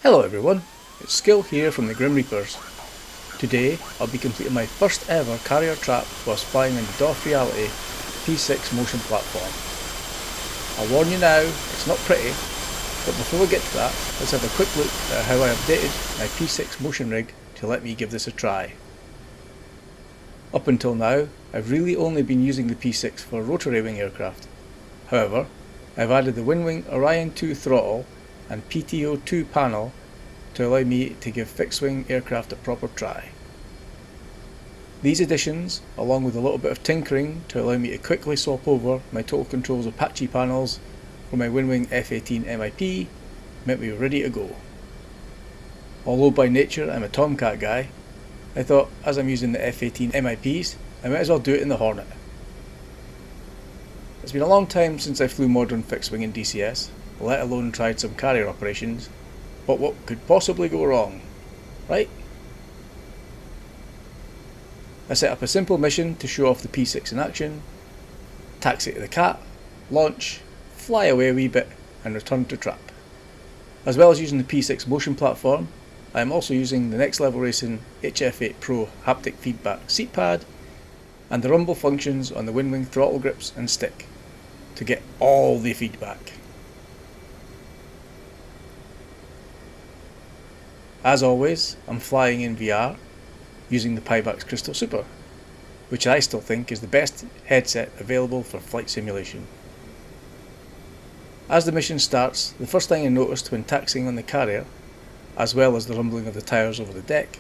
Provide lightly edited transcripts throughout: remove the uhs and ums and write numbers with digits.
Hello everyone, it's Skill here from the Grim Reapers. Today I'll be completing my first ever carrier trap whilst flying in the Doff Reality P6 motion platform. I'll warn you now, it's not pretty, but before we get to that, let's have a quick look at how I updated my P6 motion rig to let me give this a try. Up until now, I've really only been using the P6 for rotary wing aircraft. However, I've added the Winwing Orion 2 throttle and PTO2 panel to allow me to give fixed wing aircraft a proper try. These additions, along with a little bit of tinkering to allow me to quickly swap over my Total Controls Apache panels for my Winwing F18 MIP, meant we were ready to go. Although by nature I'm a Tomcat guy, I thought as I'm using the F18 MIPs, I might as well do it in the Hornet. It's been a long time since I flew modern fixed wing in DCS, let alone tried some carrier operations, but what could possibly go wrong, right? I set up a simple mission to show off the P6 in action, taxi to the cat, launch, fly away a wee bit and return to trap. As well as using the P6 motion platform, I am also using the Next Level Racing HF8 Pro haptic feedback seat pad and the rumble functions on the Winwing throttle grips and stick to get all the feedback. As always, I'm flying in VR using the Pimax Crystal Super, which I still think is the best headset available for flight simulation. As the mission starts, the first thing I noticed when taxiing on the carrier, as well as the rumbling of the tyres over the deck,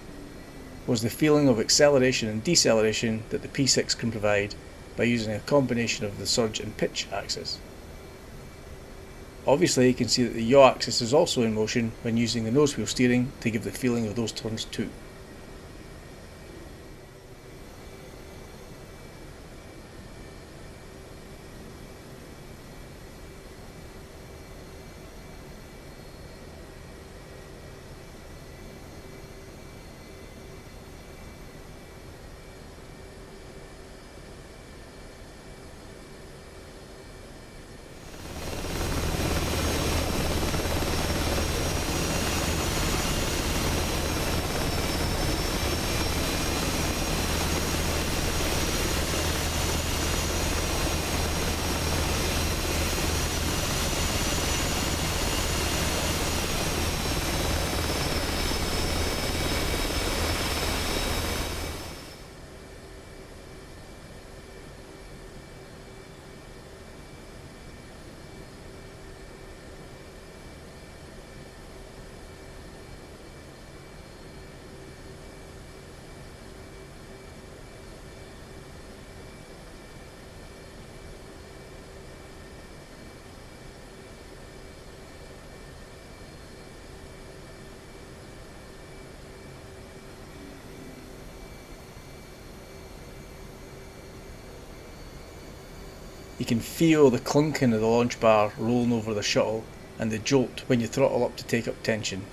was the feeling of acceleration and deceleration that the P6 can provide by using a combination of the surge and pitch axis. Obviously you can see that the yaw axis is also in motion when using the nose wheel steering to give the feeling of those turns too. You can feel the clunking of the launch bar rolling over the shuttle and the jolt when you throttle up to take up tension.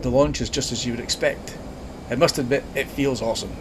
The launch is just as you would expect. I must admit, it feels awesome.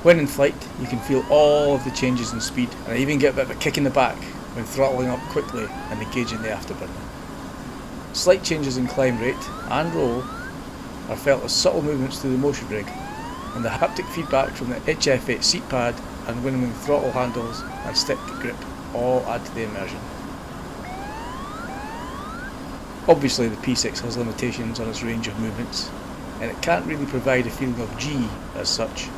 When in flight, you can feel all of the changes in speed, and I even get a bit of a kick in the back when throttling up quickly and engaging the afterburner. Slight changes in climb rate and roll are felt as subtle movements through the motion rig, and the haptic feedback from the HF8 seat pad and wing throttle handles and stick grip all add to the immersion. Obviously the P6 has limitations on its range of movements, and it can't really provide a feeling of G as such,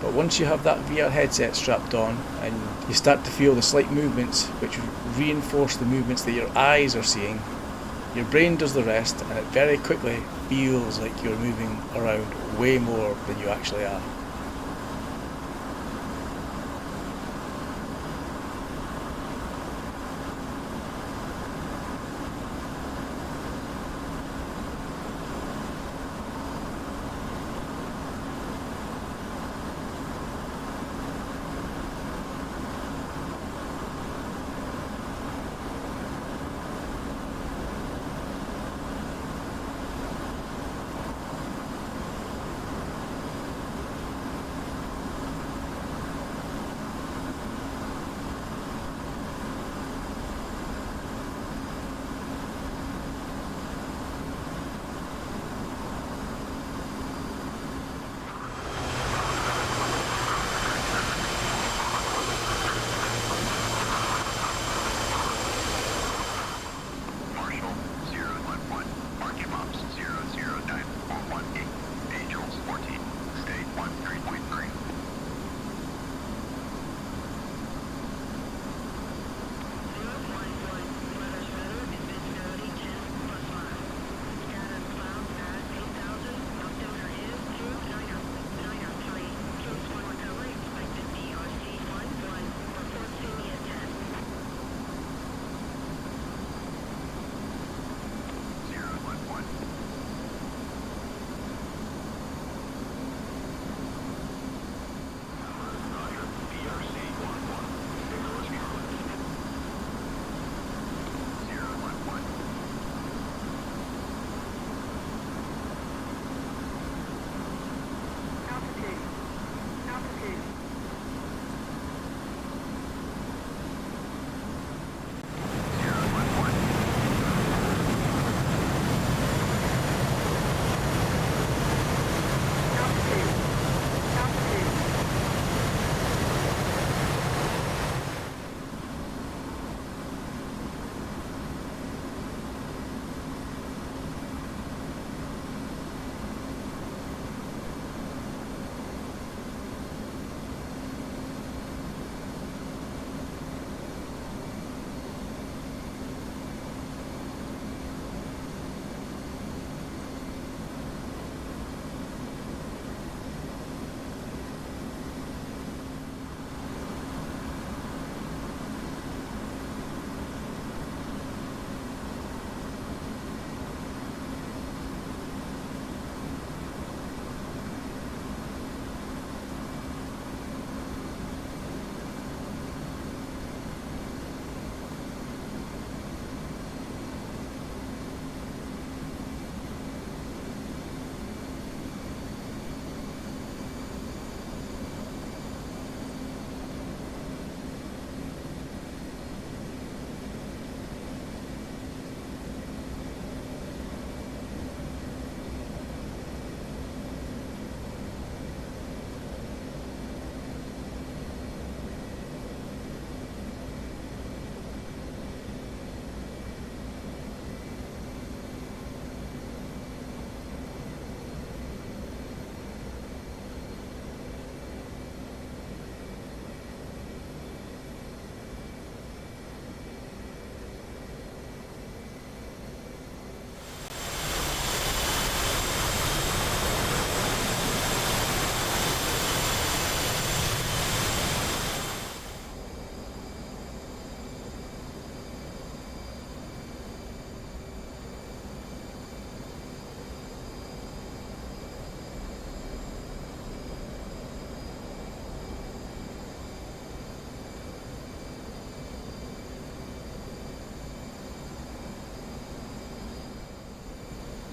but once you have that VR headset strapped on and you start to feel the slight movements which reinforce the movements that your eyes are seeing, your brain does the rest, and it very quickly feels like you're moving around way more than you actually are.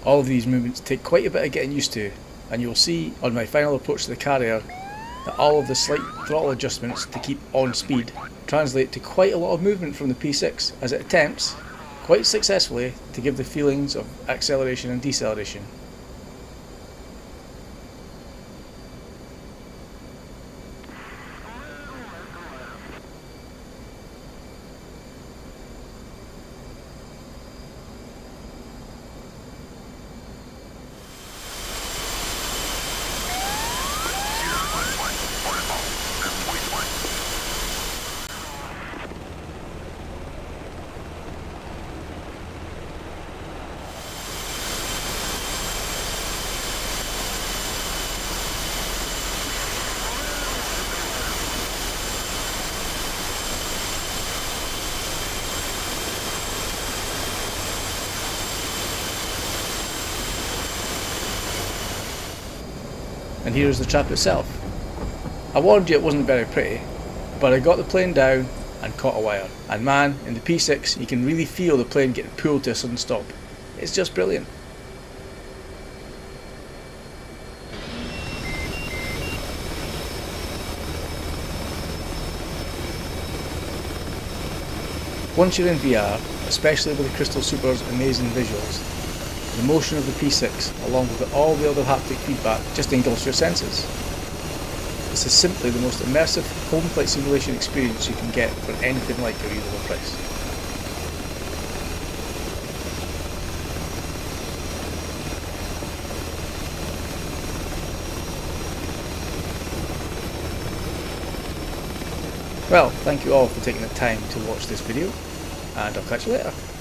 All of these movements take quite a bit of getting used to, and you'll see on my final approach to the carrier that all of the slight throttle adjustments to keep on speed translate to quite a lot of movement from the P6 as it attempts, quite successfully, to give the feelings of acceleration and deceleration. And here's the trap itself. I warned you it wasn't very pretty, but I got the plane down and caught a wire. And man, in the P6 you can really feel the plane getting pulled to a sudden stop. It's just brilliant. Once you're in VR, especially with the Crystal Super's amazing visuals, the motion of the P6, along with all the other haptic feedback, just engulfs your senses. This is simply the most immersive home flight simulation experience you can get for anything like a reasonable price. Well, thank you all for taking the time to watch this video, and I'll catch you later.